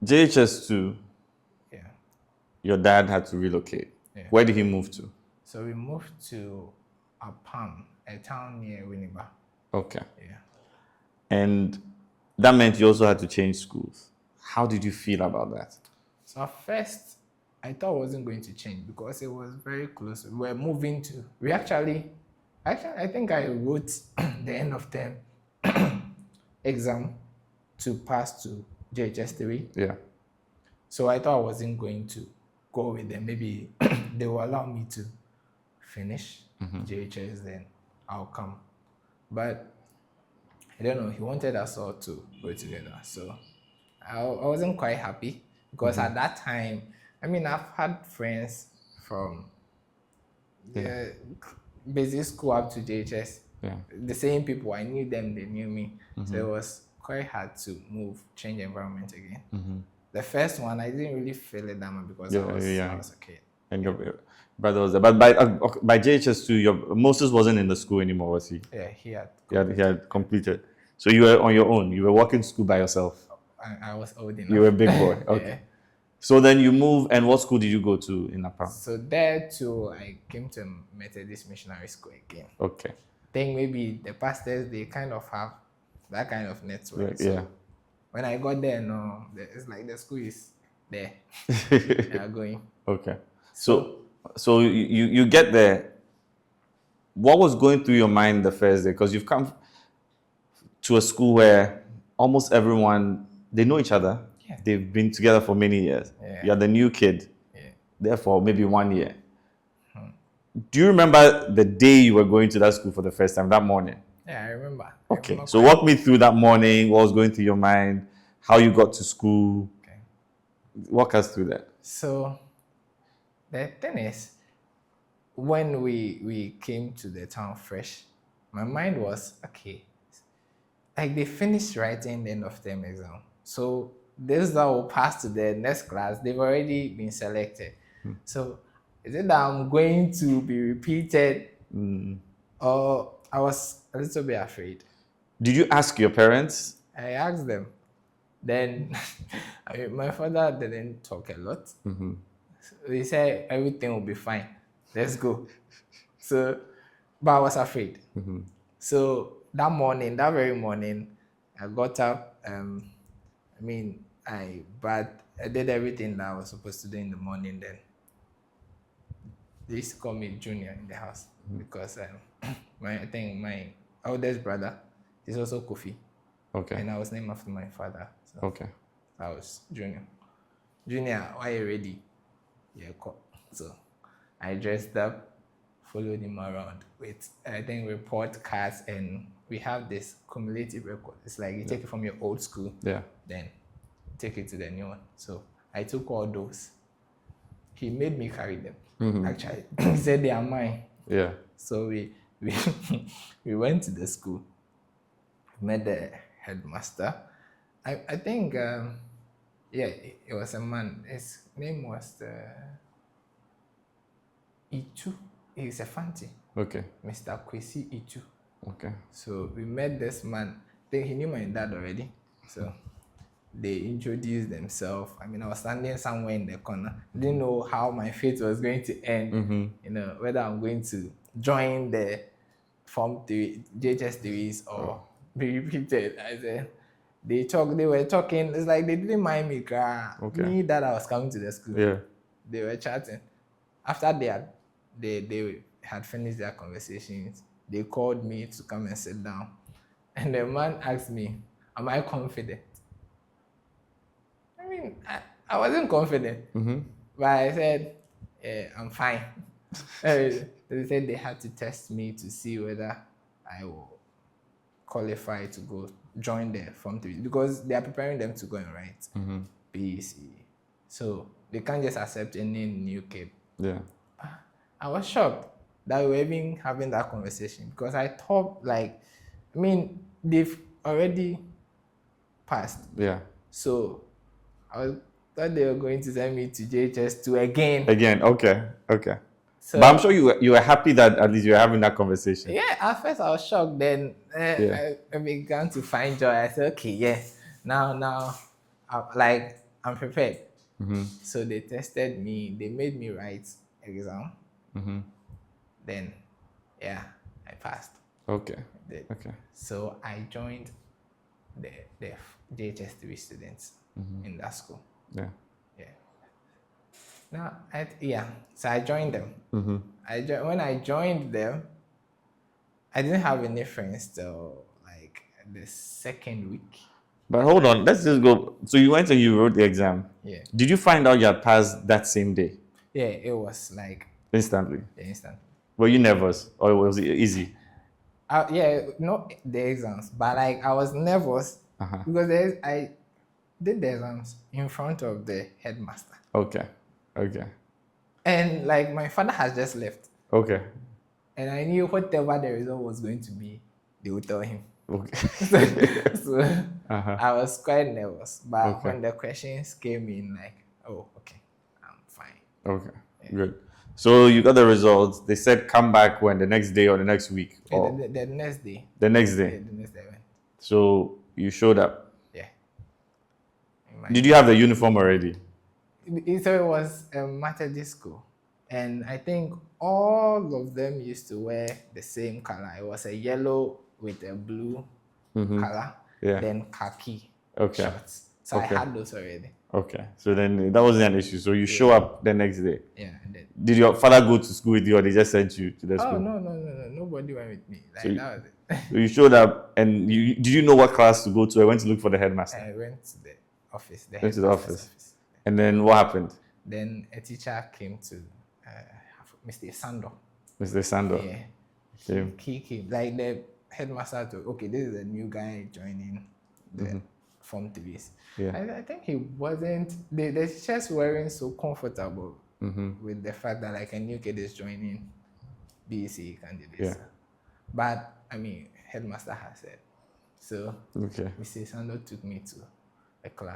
JHS2, Yeah. your dad had to relocate. Yeah. Where did he move to? So we moved to Apam, a town near Winneba. Okay. Yeah. And that meant you also had to change schools. How did you feel about that? So at first, I thought I wasn't going to change because it was very close. We were moving to. I think I wrote the end of term exam to pass to JHS3. Yeah. So I thought I wasn't going to go with them. Maybe they will allow me to finish JHS, then I'll come. But I don't know. He wanted us all to go together. So I wasn't quite happy because at that time, I mean, I've had friends from the basic school up to JHS. Yeah. The same people. I knew them, they knew me. So it was quite hard to change environment again. The first one, I didn't really feel it that much because I was a kid. And your brother was there. But by JHS2, Moses wasn't in the school anymore, was he? Yeah, he had. He had completed. So you were on your own. You were walking to school by yourself. I was old enough. You were a big boy. Okay. Yeah. So then you moved, and what school did you go to in Apam? So there too, I came to Methodist Missionary School again. Okay. I think maybe the pastors, they kind of have that kind of network. Right, so yeah. When I got there, no, it's like the school is there. They are going. Okay. So you get there. What was going through your mind the first day? Because you've come to a school where almost everyone, they know each other. Yeah. They've been together for many years. Yeah. You're the new kid. Yeah. There for maybe 1 year. Do you remember the day you were going to that school for the first time, that morning? Yeah, I remember. Okay. So walk me through that morning, what was going through your mind, how you got to school. Okay. Walk us through that. So the thing is, when we came to the town fresh, my mind was, okay, like they finished writing the end of term exam. So this that will pass to the next class, they've already been selected. So is it that I'm going to be repeated? Or I was a little bit afraid. Did you ask your parents? I asked them. Then my father didn't talk a lot. So he said everything will be fine. Let's go. So, but I was afraid. So that very morning, I got up. I did everything that I was supposed to do in the morning. Then they used to call me Junior in the house because my eldest brother is also Kofi. Okay. And I was named after my father. So Okay. I was Junior. Junior, are you ready? Yeah, cool. So I dressed up, followed him around with, I think, report cards, and we have this cumulative record. It's like you take it from your old school, then take it to the new one. So I took all those. He made me carry them. Actually, he said they are mine. Yeah. So we went to the school, met the headmaster. I think it was a man. His name was Itu. He's a Fanti. Okay. Mr. Kwesi Itu. Okay. So we met this man. I think he knew my dad already. So they introduced themselves. I mean, I was standing somewhere in the corner. Didn't know how my fate was going to end. You know, whether I'm going to join the Form 3, JHS 3s or be repeated. I said, they were talking. It's like they didn't mind me. Me that I was coming to the school. Yeah. They were chatting. After they had finished their conversations, they called me to come and sit down. And the man asked me, am I confident? I mean, I wasn't confident. But I said, I'm fine. They said they had to test me to see whether I will qualify to go join the Form 3 because they are preparing them to go and write BEC. So they can't just accept any new kid. Yeah. I was shocked that we were even having that conversation because I thought, they've already passed. Yeah. So I thought they were going to send me to JHS2 again. Okay. So, but I'm sure you were happy that at least you were having that conversation. Yeah, at first I was shocked. Then I began to find joy. I said, okay, yes. Now, I'm I'm prepared. So they tested me. They made me write exam. Then, yeah, I passed. Okay. Did. Okay. So I joined the JHS3 students in that school. Yeah. Yeah. Now, so I joined them. When I joined them, I didn't have any friends till like the second week. But hold on, let's just go. So you went and you wrote the exam. Yeah. Did you find out you had passed that same day? Yeah, it was like Instantly. instant. Were you nervous or was it easy? Yeah, not the exams, but like I was nervous because I did the exams in front of the headmaster. Okay. Okay. And like my father has just left. Okay. And I knew whatever the result was going to be, they would tell him. Okay. So I was quite nervous. But when the questions came in, like, oh, okay, I'm fine. Okay. Yeah. Good. So you got the results. They said come back when the next day or the next week? Or the next day. The next day? Yeah, the next day I went. So you showed up? Yeah. Did you have the uniform already? So it was a Methodist school. And I think all of them used to wear the same color. It was a yellow with a blue color, then khaki shorts. So I had those already. Okay, so then that wasn't an issue. So you show up the next day. Yeah. And then, did your father go to school with you or they just sent you to the school? Oh, no. Nobody went with me. Like, that was it. So you showed up and did you know what class to go to? I went to look for the headmaster. I went to the office. Went to the office. And then what happened? Then a teacher came to Mr. Sando. Mr. Sando. Yeah. He came. Like the headmaster told, okay, this is a new guy joining the Form 3s. Yeah. I think he wasn't, the teachers weren't so comfortable with the fact that like a new kid is joining BEC candidates. Yeah. But I mean, headmaster has said. So Mr. Sando took me to a class.